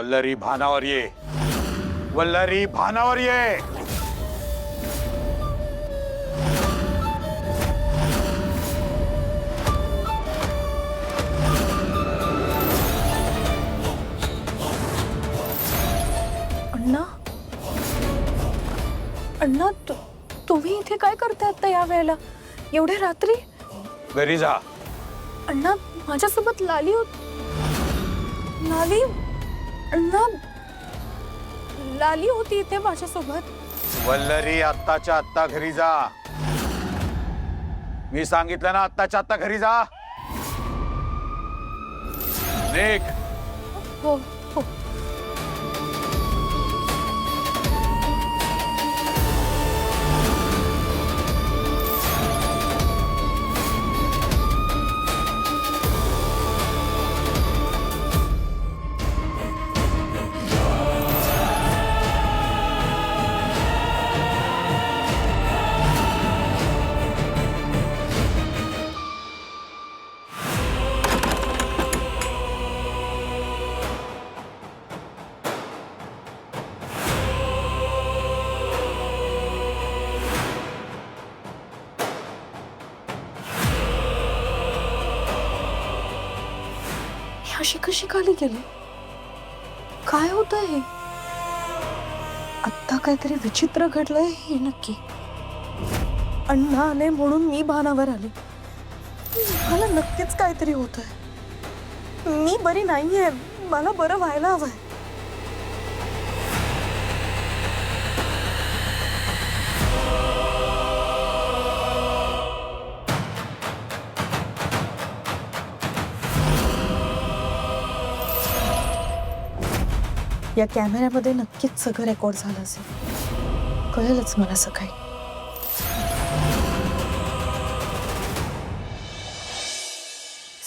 वल्लरी भानावर ये, वल्लरी भानावर ये. अण्णा, अण्णा, तुम्ही इथे काय करताय आता या वेळेला एवढ्या रात्री? घरी जा. अण्णा, माझ्यासोबत लाली लाली, अण्णा, लाली होती इथे माझ्यासोबत. वल्लरी आत्ताच्या आत्ता घरी जा. मी सांगितलं ना, आत्ताच्या आत्ता घरी जा. निघ. हो हो. अशी कशी खाली गेली? काय होतंय हे? आत्ता काहीतरी विचित्र घडलंय हे नक्की. अण्णा आले म्हणून मी भानावर आले. मला नक्कीच काहीतरी होतंय. मी बरी नाहीये. मला बरं व्हायला हवंय. या कॅमेऱ्यामध्ये नक्कीच सगळं रेकॉर्ड झालं असेल. कळेलच मला सकाळी.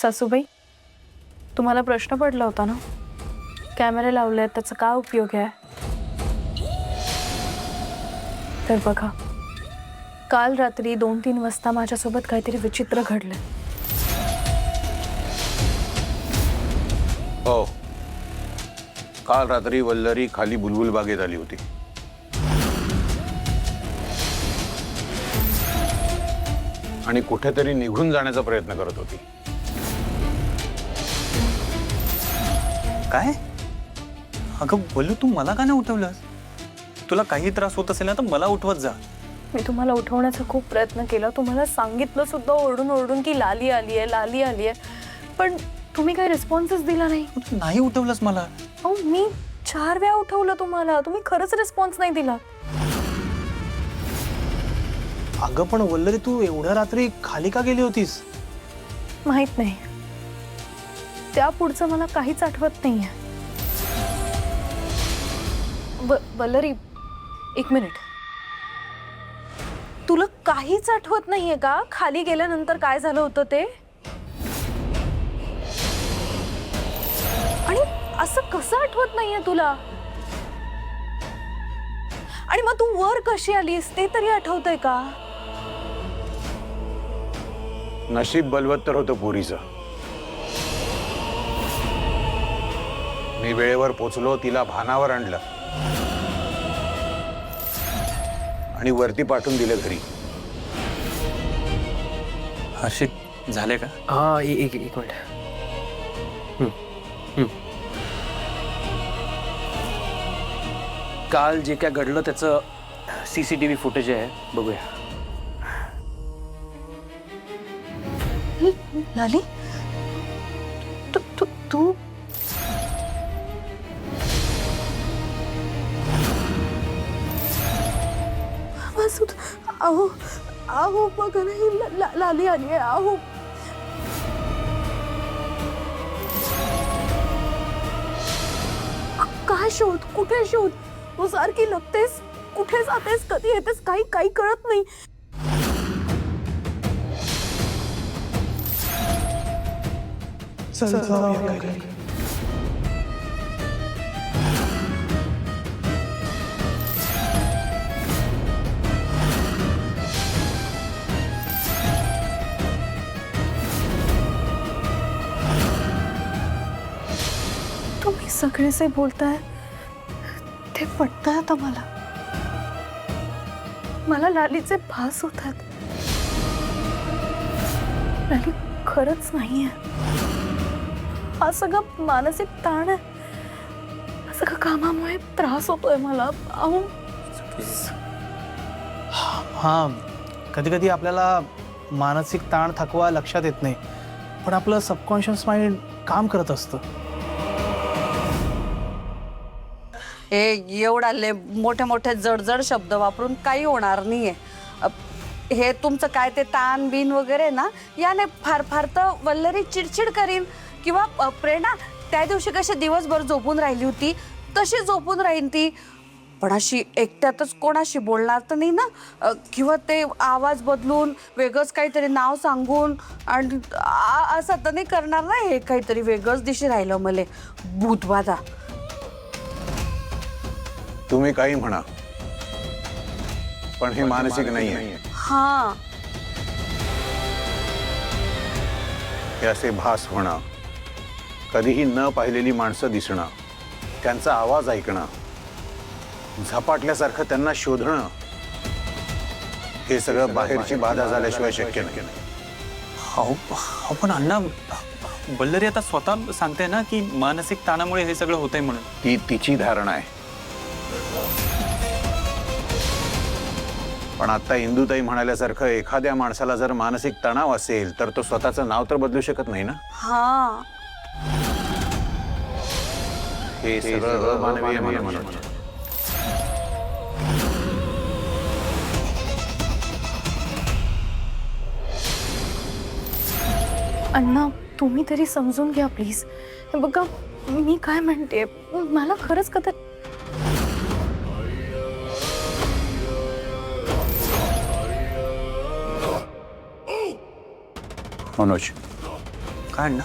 सासूबाई, तुम्हाला प्रश्न पडला होता ना, कॅमेरे लावले त्याचा काय उपयोग आहे? तर बघा, काल रात्री 2-3 वाजता माझ्यासोबत काहीतरी विचित्र घडलं. हो, काल रात्री वल्लरी खाली बुलबुल बागेत आली होती. आणि कुठेतरी निघून जाण्याचा प्रयत्न करत होती. काय? अगं वल्लू, तू मला का नाही उठवलंस? तुला काही त्रास होत असेल ना तर मला उठवत जा. मी तुम्हाला उठवण्याचा खूप प्रयत्न केला. तुम्हाला सांगितलं सुद्धा ओरडून ओरडून की लाली आली आहे, लाली आली आहे, पण तुम्ही काही रिस्पॉन्सच दिला नाही. तू नाही उठवलंस मला. अहो, मी 4 वेळा उठवलं तुम्हाला. तुम्ही खरंच रिस्पॉन्स नाही दिला. अगं पण वल्लरी, तू एवढ्या रात्री खाली का गेली होतीस? माहित नाही. त्या पुढचं मला काहीच आठवत नाहीये. वल्लरी, 1 मिनिट. तुला काहीच आठवत नाहीये का खाली गेल्यानंतर काय झालं होतं ते? आणि असं कसं आठवत नाहीये तुला? आणि मग तू वर कशी आलीस ते तरी आठवतंय का? नशीब बलवत्तर होतं पोरीचं. मी वेळेवर पोचलो, तिला भानावर आणलं आणि वरती पाठवून दिलं घरी. हर्षित, झाले का? हाँ, एक मिनट. काल जे काय घडलं त्याचं CCTV फुटेज आहे, बघूया. लाली, तू मासूद, अहो अहो बघा ना, ही लाली आली आहे. अहो, काय शोध? कुठे शोध? तू सारखी लपतेस, कुठे जातेस, कधी येतेस, काही कळत नाही. चल जाऊया घरी. तुम्ही सगळे जे बोलताय ते पटतंय आता मला लालीचे भास होतात. लाली खरंच नाहीये. हा सगळं मानसिक ताण आहे. हा सगळं कामामुळे त्रास होतोय मला. अहो हां, कधी कधी आपल्याला मानसिक ताण थकवा लक्षात येत नाही, पण आपलं सबकॉन्शियस माइंड काम करत असतं. हे एवढा मोठे मोठे जड शब्द वापरून काही होणार नाहीये. हे तुमचं काय ते ताण बिन वगैरे ना, याने फार फार तर वल्लरी चिडचिड करीन किंवा प्रेरणा त्या दिवशी कशी दिवसभर झोपून राहिली होती तशी झोपून राहीन ती. पण अशी एकट्यातच कोणाशी बोलणार तर नाही ना, किंवा ते आवाज बदलून वेगळंच काहीतरी नाव सांगून आणि असं तर नाही करणार ना. हे काहीतरी वेगळंच दिशी राहिलं मला भूतबाधा. तुम्ही काही म्हणा, पण हे मानसिक नाहीये. हा, हे असे भास होणं, कधीही न पाहिलेली माणसं दिसणं, त्यांचा आवाज ऐकणं, झपाटल्यासारखं त्यांना शोधणं, हे सगळं बाहेरची बाधा झाल्याशिवाय शक्य नाही. हो पण अण्णा, वल्लरी आता स्वतः सांगते ना की मानसिक ताणामुळे हे सगळं होतंय म्हणून. ती तिची धारणा आहे. पण आता इंदुताई म्हणाल्यासारखं एखाद्या माणसाला जर मानसिक तणाव असेल तर तो स्वतःचं नाव तर बदलू शकत नाही ना. हा, हे सगळं अमानवीय म्हणून. अण्णा, तुम्ही तरी समजून घ्या प्लीज. बघा मी काय म्हणते, मला खरंच कधी मनोज, काय अण्णा?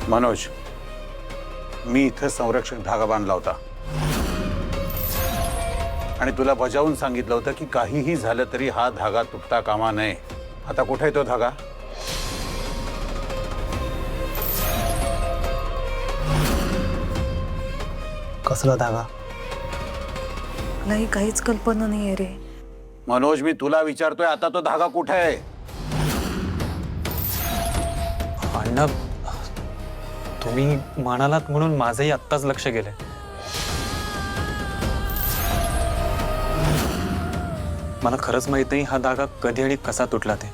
मनोज, मी इथं संरक्षक धागा बांधला होता आणि तुला बजावून सांगितलं होतं की काहीही झालं तरी हा धागा तुटता कामा नये. आता कुठे आहे तो धागा? कसला धागा? मलाही काहीच कल्पना नाहीये रे. मनोज, मी तुला विचारतोय, आता तो धागा कुठे आहे? अण्णा, तुम्ही म्हणालात म्हणून माझंही आत्ताच लक्ष गेलंय. मला खरंच माहित नाही हा धागा कधी आणि कसा तुटला ते.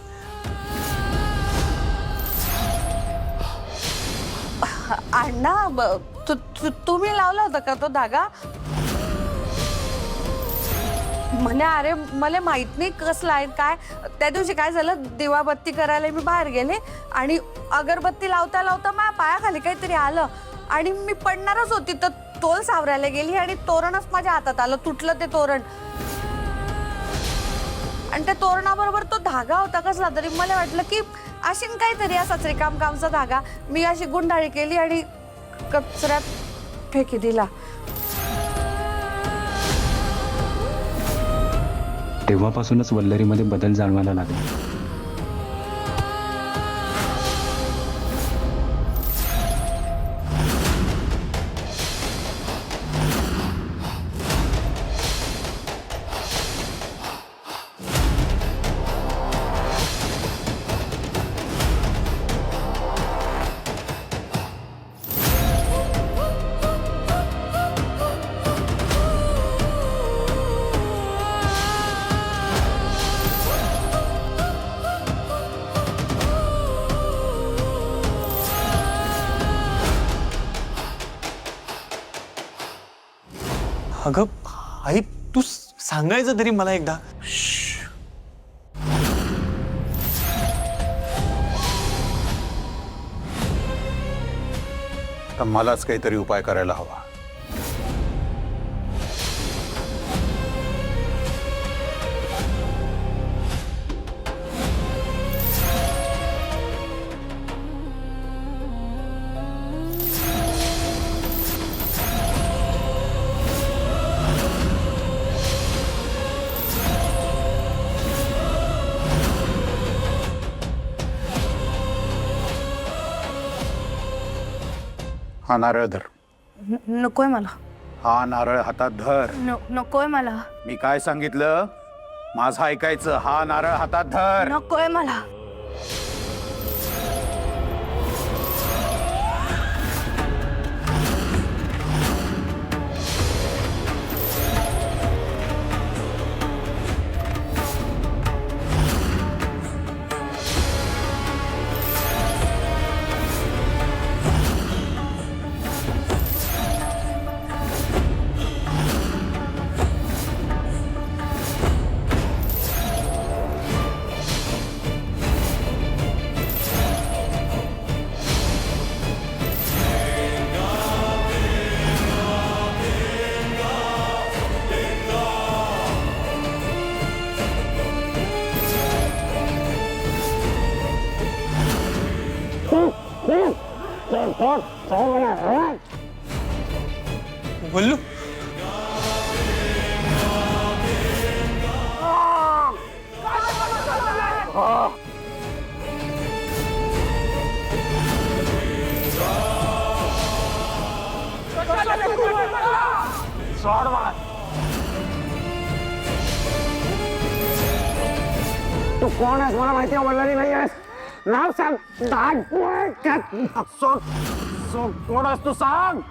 अण्णा, तुम्ही लावला होता का तो धागा? म्हणे अरे मला माहित नाही कसला आहे काय. त्या दिवशी काय झालं, दिवाबत्ती करायला मी बाहेर गेले आणि अगरबत्ती लावता लावता माझ्या पायाखाली काहीतरी आलं आणि मी पडणारच होती तर तोल सावरायला गेली आणि तोरणच माझ्या हातात आलं. तुटलं ते तोरण आणि त्या तोरणाबरोबर तो धागा होता कसला तरी. मला वाटलं की अशीन काहीतरी असाच रिकामकामचा धागा. मी अशी गुंडाळी केली आणि कचऱ्यात फेकी दिला. तेव्हापासूनच वल्लरीमध्ये बदल जाणवायला लागले. अगं आई, तू सांगायचं तरी मला एकदा. तर मलाच काहीतरी उपाय करायला हवा. हा नारळ धर. नकोय मला. हा नारळ हातात धर. नकोय मला. मी काय सांगितलं माझं ऐकायचं. हा नारळ हातात धर. नकोय मला. वल्लू तू कोण आहेस मला माहिती आहे. वल्लरी नाही आहेस. नाव सांग. कोण आहेस तू सांग.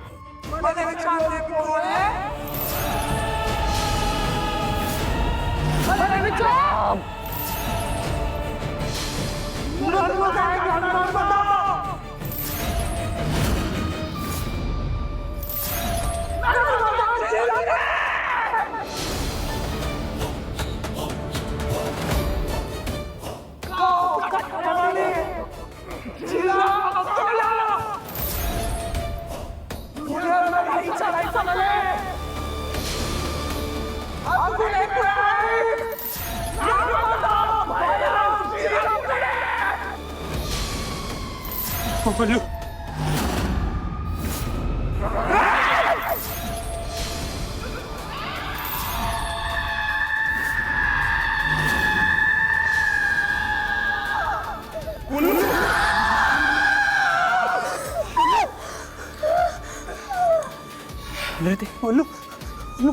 वल्लू वल्लू वल्लू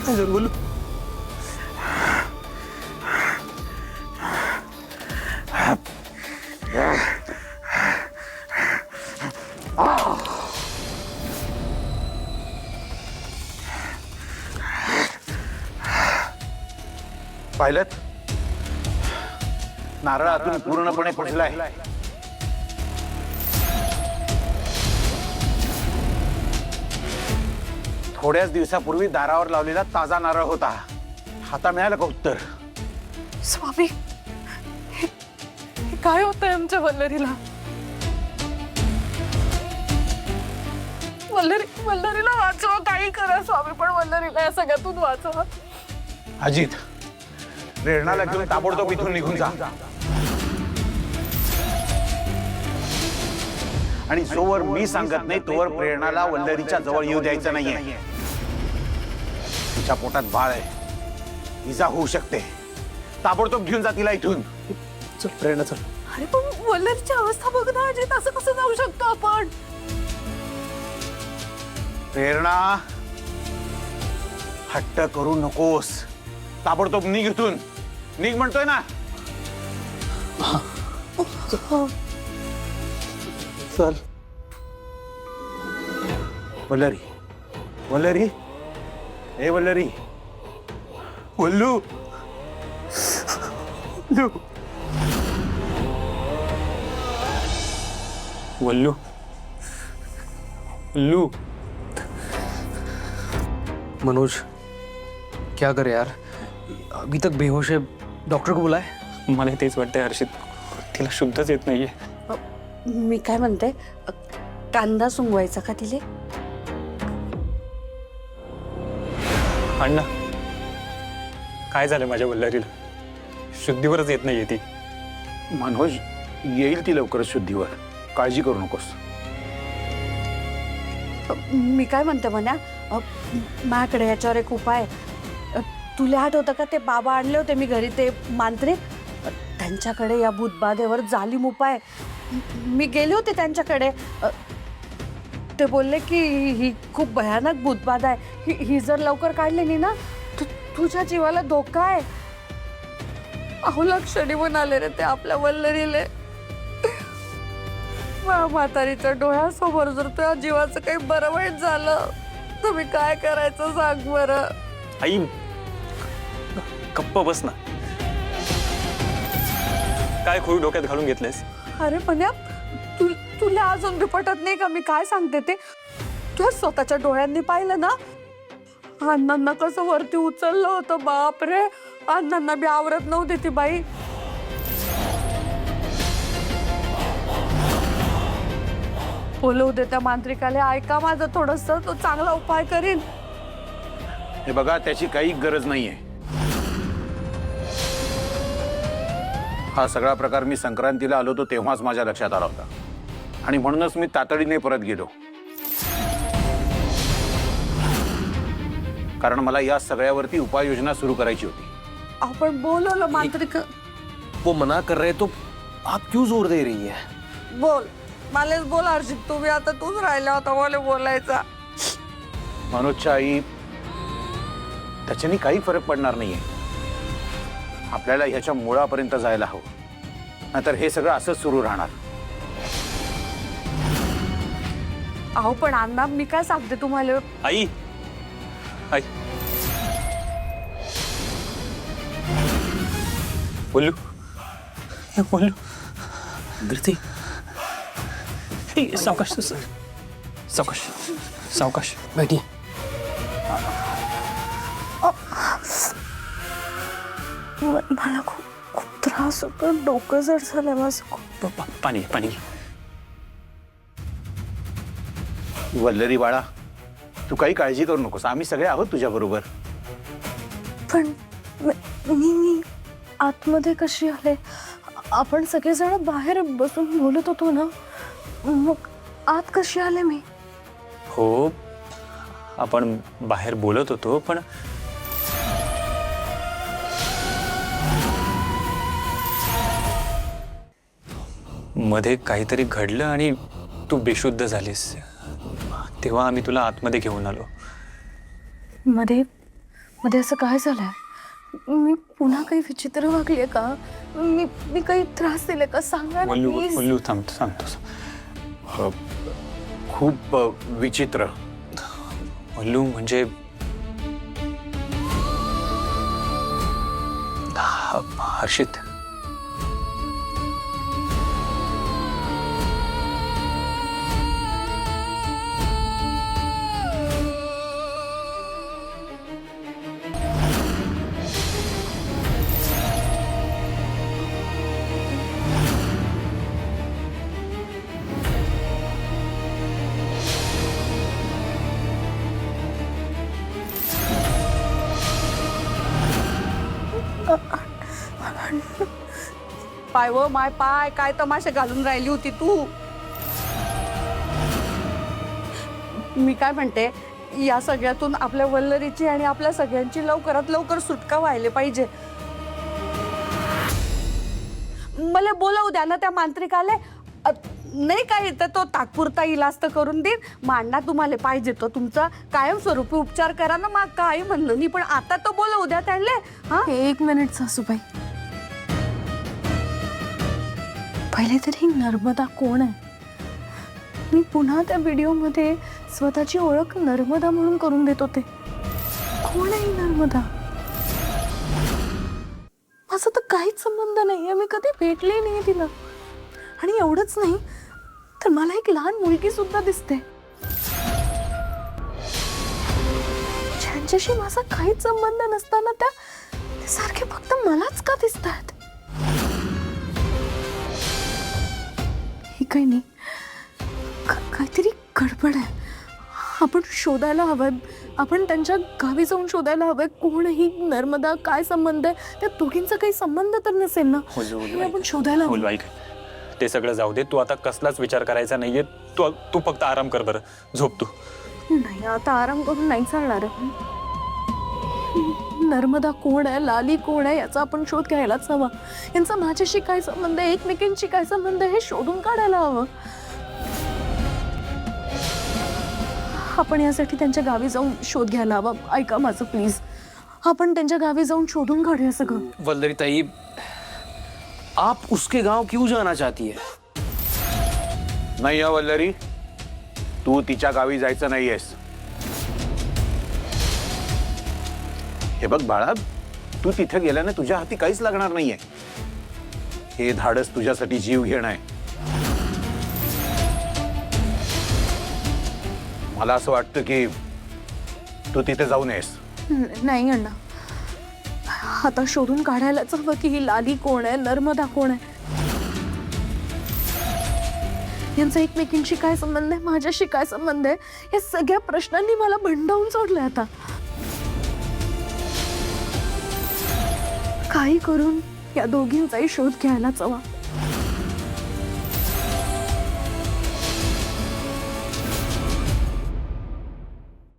काय झालं वल्लू? पाहिलं नारळातून पूर्णपणे कुजलाय. थोड्याच दिवसापूर्वी दारावर लावलेला ताजा नारळ होता. आता मिळालं का उत्तर? स्वामी, हे काय होतंय आमच्या वल्लरीला? वल्लरीला वाचवा, काही करा स्वामी, पण वल्लरीला या सगळ्यातून वाचवा. अजित, प्रेरणाला घेऊन ताबडतोब इथून निघून जा. आणि जोवर मी सांगत नाही तोवर प्रेरणाला वल्लरीच्या जवळ येऊ द्यायचं नाहीये. तिच्या पोटात बाळ आहे, इजा होऊ शकते. ताबडतोब घेऊन जा तिला इथून. चल प्रेरणा चल. अरे पण वल्लरीची अवस्था बघ ना अजित, असं कसं जाऊ शकतो आपण? प्रेरणा, हट्ट करू नकोस. ताबडतोब निघ इथून. निघ म्हणतोय ना. चल. वल्लरी, वल्लरी, ए वल्लरी, वल्लू, वल्लू वल्लू मनोज, क्या करे यार, अभी तक बेहोश है. डॉक्टर को बुलाए. मला तेच वाटतंय हर्षित, तिला शुद्धच येत नाहीये. मी काय म्हणते, कांदा सुंगवायचा का तिले? अण्णा, काय झालं माझ्या वल्लरीला? शुद्धीवरच येत नाहीये ती. मनोज, येईल ती लवकरच शुद्धीवर. काळजी करू नकोस. मी काय म्हणते म्हणा, माझ्याकडे याच्यावर एक उपाय. तुला आठवतं का ते बाबा आणले होते मी घरी, ते मांत्रिक? त्यांच्याकडे या भूतबाधेवर जालीम उपाय. मी गेले होते त्यांच्याकडे. ते बोलले की ही खूप भयानक भूतबाधा आहे, ही जर लवकर काढली नाही ना तुझ्या जीवाला धोका आहे. अहो लक्षणी म्हणाले रे ते आपल्या वल्लरीले. म्हातारीच्या डोळ्यासमोर जर तुझ्या जीवाचं काही बरं वाईट झालं तर मी काय करायचं सांग बरं. आई गप्प बस ना. काय खोई डोक्यात घालून घेतलंयस? अरे पण तुला अजून बी पटत नाही का मी काय सांगते ते? तुला स्वतःच्या डोळ्यांनी पाहिलं ना अण्णांना कसं वरती उचललं होतं. बाप रे, अण्णांना बी आवरत नव्हती ती बाई. बोलवू दे त्या मांत्रिकाला, ऐका माझं थोडस, तो चांगला उपाय करीन. हे बघा, त्याची काही गरज नाहीये. हा सगळा प्रकार मी संक्रांतीला आलो होतो तेव्हाच माझ्या लक्षात आला होता आणि म्हणूनच मी तातडीने परत गेलो, कारण मला या सगळ्यावरती उपाययोजना सुरू करायची होती. आपण बोलवलं मांत्रिक. वो मना कर रहे तो आप क्यों जोर दे रही है? बोल, मलाच बोल हर्षित, तुम्ही आता तूच राहिला होता मला बोलायचा. मनोजच्या आई, त्याच्याने काही फरक पडणार नाहीये. आपल्याला ह्याच्या मुळापर्यंत जायला हवं, नाहीतर हे सगळं असंच सुरू राहणार. अहो पण अण्णा, मी काय सांगते तुम्हाला. आई आई बोलू बोलू धृती, सावकाश सावकाश सावकाश. बैठिए. मला खूप त्रास होतो, डोकं जड झालंय माझं खूप. पाणी पाणी. वल्लरी बाळा, तू काही काळजी करू नकोस, आम्ही सगळे आहोत तुझ्या बरोबर. पण मी आतमध्ये कशी आले? आपण सगळेजण बाहेर बसून बोलत होतो ना, मग आत कशी आले मी? हो, आपण बाहेर बोलत होतो, पण मध्ये काहीतरी घडलं आणि तू बेशुद्ध झालीस. तेव्हा आम्ही तुला आतमध्ये घेऊन आलो. मध्ये असं काय झालंय? मी पुन्हा काही विचित्र वागलीये का? मी काही त्रास दिले का? सांगा ना प्लीज. बोलू सांगतो. खूप विचित्र. बोलू म्हणजे हर्षित, पाय व माय पाय, काय तमाशे घालून राहिली होती तू. मी काय म्हणते, या सगळ्यातून आपल्या वल्लरीची आणि आपल्या सगळ्यांची लवकरात लवकर सुटका व्हायला पाहिजे. मला बोलावू द्या ना त्या मांत्रिकाले. नाही काय तर तो तात्पुरता इलाज तर करून देईन. मांडा तुम्हाला पाहिजे तो तुमचा कायमस्वरूपी उपचार करा ना, मग काही म्हणलं नाही, पण आता तो बोलावू द्या त्याले. हा, 1 मिनिट सासूबाई. पहिले तरी नर्मदा कोण आहे? मी पुन्हा त्या व्हिडिओमध्ये स्वतःची ओळख नर्मदा म्हणून करून देत होते. कोण आहे ही नर्मदा? माझा तर काहीच संबंध नाहीये, मी कधी भेटले नाही तिला. आणि एवढंच नाही तर मला एक लहान मुलगी सुद्धा दिसते, ज्यांच्याशी माझा काहीच संबंध नसताना त्या सारखे फक्त मलाच का दिसतात? हे काही नाही, काहीतरी गडबड आहे. आपण शोधायला हवंय, आपण त्यांच्या गावी जाऊन शोधायला हवंय. कोण ही नर्मदा, काय संबंध आहे? त्या दोघींचा काही संबंध तर नसेल ना? हे आपण शोधायला हवं. ऐक, ते सगळं जाऊ दे. तू आता कसलाच विचार करायचा नाहीये. तू फक्त आराम कर बरं. झोप तू. नाही, आता आराम करून नाही चालणार. नर्मदा कोण आहे, लाली कोण आहे, याचा आपण शोध घ्यायलाच हवा. यांचा माझ्याशी काय संबंध आहे, एकमेकांशी काय संबंध आहे, हे शोधून काढायला हवं. आपण यासाठी त्यांच्या गावी जाऊन शोध घ्यायला हवा. ऐका माझं प्लीज, आपण त्यांच्या गावी जाऊन शोधून काढूया सगळं. वल्लरी ताई, आप उसके गांव क्यों जाना चाहती है? नाही हा वल्लरी, तू तिच्या गावी जायचं नाहीयेस. हे बघ बाळा, तू तिथे गेल्याने तुझ्या हाती काहीच लागणार नाहीये. हे धाडस तुझ्यासाठी जीव घेणं आहे. मला असं वाटतं की तू तिथे जाऊ नयेस. नाही अण्णा, आता शोधून काढायलाच हवं की ही लाली कोण आहे, नर्मदा कोण आहे, यांचा एकमेकींशी काय संबंध आहे, माझ्याशी काय संबंध आहे, या सगळ्या प्रश्नांनी मला भंडावून सोडलंय. आता काही करून या दोघींचाही शोध घ्यायलाच हवा.